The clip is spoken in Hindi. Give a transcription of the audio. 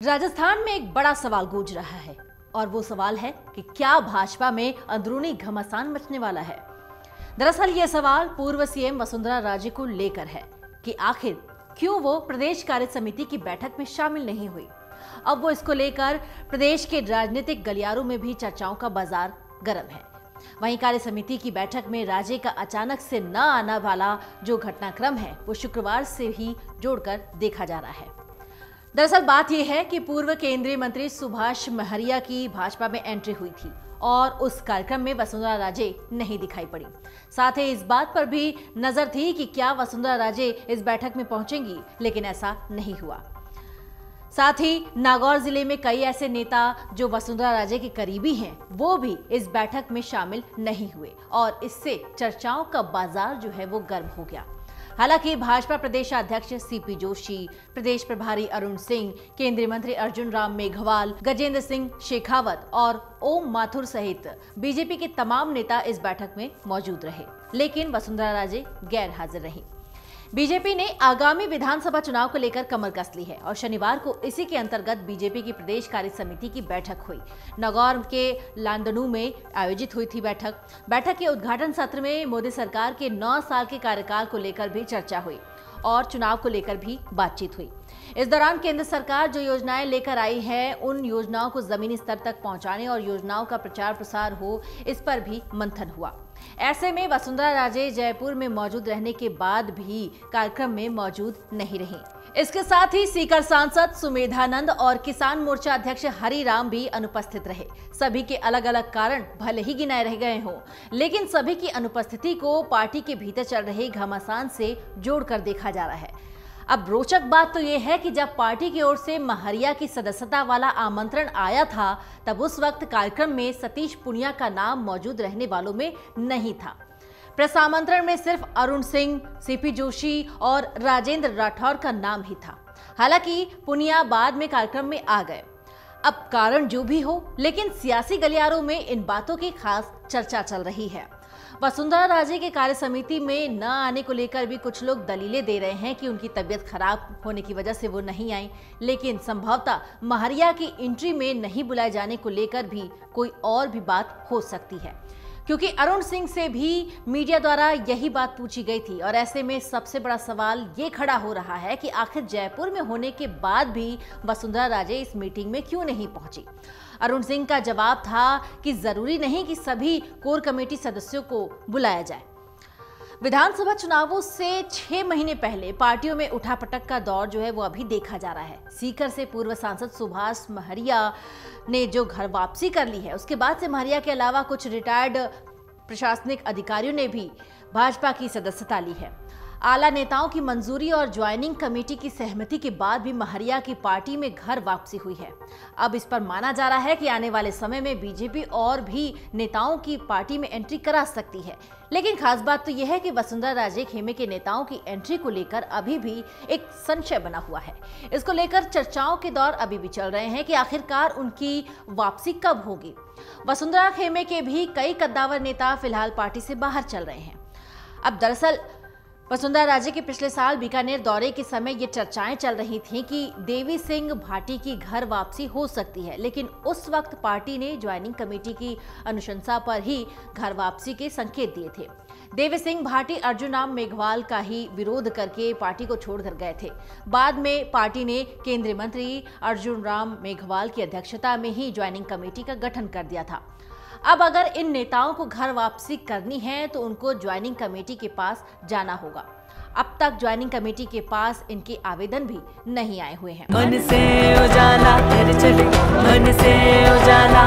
राजस्थान में एक बड़ा सवाल गूंज रहा है और वो सवाल है कि क्या भाजपा में अंदरूनी घमासान मचने वाला है। दरअसल ये सवाल पूर्व सीएम वसुंधरा राजे को लेकर है कि आखिर क्यों वो प्रदेश कार्य समिति की बैठक में शामिल नहीं हुई। अब वो इसको लेकर प्रदेश के राजनीतिक गलियारों में भी चर्चाओं का बाजार गर्म है। वहीं कार्य समिति की बैठक में राजे का अचानक से न आना वाला जो घटनाक्रम है वो शुक्रवार से ही जोड़कर देखा जा रहा है। दरअसल बात यह है कि पूर्व केंद्रीय मंत्री सुभाष महरिया की भाजपा में एंट्री हुई थी और उस कार्यक्रम में वसुंधरा राजे नहीं दिखाई पड़ी। साथ ही इस बात पर भी नजर थी कि क्या वसुंधरा राजे इस बैठक में पहुंचेंगी, लेकिन ऐसा नहीं हुआ। साथ ही नागौर जिले में कई ऐसे नेता जो वसुंधरा राजे के करीबी हैं, वो भी इस बैठक में शामिल नहीं हुए और इससे चर्चाओं का बाजार जो है वो गर्म हो गया। हालांकि भाजपा प्रदेश अध्यक्ष सीपी जोशी, प्रदेश प्रभारी अरुण सिंह, केंद्रीय मंत्री अर्जुन राम मेघवाल, गजेंद्र सिंह शेखावत और ओम माथुर सहित बीजेपी के तमाम नेता इस बैठक में मौजूद रहे, लेकिन वसुंधरा राजे गैर हाजिर रही। बीजेपी ने आगामी विधानसभा चुनाव को लेकर कमर कस ली है और शनिवार को इसी के अंतर्गत बीजेपी की प्रदेश कार्य समिति की बैठक हुई। नागौर के लांदनू में आयोजित हुई थी बैठक के उद्घाटन सत्र में मोदी सरकार के 9 साल के कार्यकाल को लेकर भी चर्चा हुई और चुनाव को लेकर भी बातचीत हुई। इस दौरान केंद्र सरकार जो योजनाएं लेकर आई है, उन योजनाओं को जमीनी स्तर तक पहुंचाने और योजनाओं का प्रचार प्रसार हो, इस पर भी मंथन हुआ। ऐसे में वसुंधरा राजे जयपुर में मौजूद रहने के बाद भी कार्यक्रम में मौजूद नहीं रही। इसके साथ ही सीकर सांसद सुमेधानंद और किसान मोर्चा अध्यक्ष हरिराम भी अनुपस्थित रहे। सभी के अलग अलग कारण भले ही गिनाए रह गए हों, लेकिन सभी की अनुपस्थिति को पार्टी के भीतर चल रहे घमासान से जोड़कर देखा जा रहा है। अब रोचक बात तो यह है कि जब पार्टी की ओर से महरिया की सदस्यता वाला आमंत्रण आया था, तब उस वक्त कार्यक्रम में सतीश पुनिया का नाम मौजूद रहने वालों में नहीं था। प्रेस आमंत्रण में सिर्फ अरुण सिंह, सीपी जोशी और राजेंद्र राठौर का नाम ही था। हालांकि पुनिया बाद में कार्यक्रम में आ गए। अब कारण जो भी हो, लेकिन सियासी गलियारों में इन बातों की खास चर्चा चल रही है। वसुंधरा राजे के कार्य समिति में न आने को लेकर भी कुछ लोग दलीलें दे रहे हैं कि उनकी तबीयत खराब होने की वजह से वो नहीं आई, लेकिन संभवतः महरिया की एंट्री में नहीं बुलाए जाने को लेकर भी कोई और भी बात हो सकती है, क्योंकि अरुण सिंह से भी मीडिया द्वारा यही बात पूछी गई थी। और ऐसे में सबसे बड़ा सवाल ये खड़ा हो रहा है कि आखिर जयपुर में होने के बाद भी वसुंधरा राजे इस मीटिंग में क्यों नहीं पहुंची। अरुण सिंह का जवाब था कि जरूरी नहीं कि सभी कोर कमेटी सदस्यों को बुलाया जाए। विधानसभा चुनावों से 6 महीने पहले पार्टियों में उठापटक का दौर जो है वो अभी देखा जा रहा है। सीकर से पूर्व सांसद सुभाष महरिया ने जो घर वापसी कर ली है, उसके बाद से महरिया के अलावा कुछ रिटायर्ड प्रशासनिक अधिकारियों ने भी भाजपा की सदस्यता ली है। आला नेताओं की मंजूरी और ज्वाइनिंग कमेटी की सहमति के बाद भी महरिया की पार्टी में घर वापसी हुई है। अब इस पर माना जा रहा है कि आने वाले समय में बीजेपी और भी नेताओं की पार्टी में एंट्री करा सकती है। लेकिन खास बात तो यह है कि वसुंधरा राजे खेमे के नेताओं की एंट्री को लेकर अभी भी एक संशय बना हुआ है। इसको लेकर चर्चाओं के दौर अभी भी चल रहे हैं कि आखिरकार उनकी वापसी कब होगी। वसुंधरा खेमे के भी कई कद्दावर नेता फिलहाल पार्टी से बाहर चल रहे हैं। अब दरअसल वसुंधरा राजे के पिछले साल बीकानेर दौरे के समय ये चर्चाएं चल रही थीं कि देवी सिंह भाटी की घर वापसी हो सकती है, लेकिन उस वक्त पार्टी ने ज्वाइनिंग कमेटी की अनुशंसा पर ही घर वापसी के संकेत दिए थे। देवी सिंह भाटी अर्जुन राम मेघवाल का ही विरोध करके पार्टी को छोड़कर गए थे। बाद में पार्टी ने केंद्रीय मंत्री अर्जुन राम मेघवाल की अध्यक्षता में ही ज्वाइनिंग कमेटी का गठन कर दिया था। अब अगर इन नेताओं को घर वापसी करनी है तो उनको ज्वाइनिंग कमेटी के पास जाना होगा। अब तक ज्वाइनिंग कमेटी के पास इनके आवेदन भी नहीं आए हुए हैं। मन से उजाला कर चले, मन से उजाला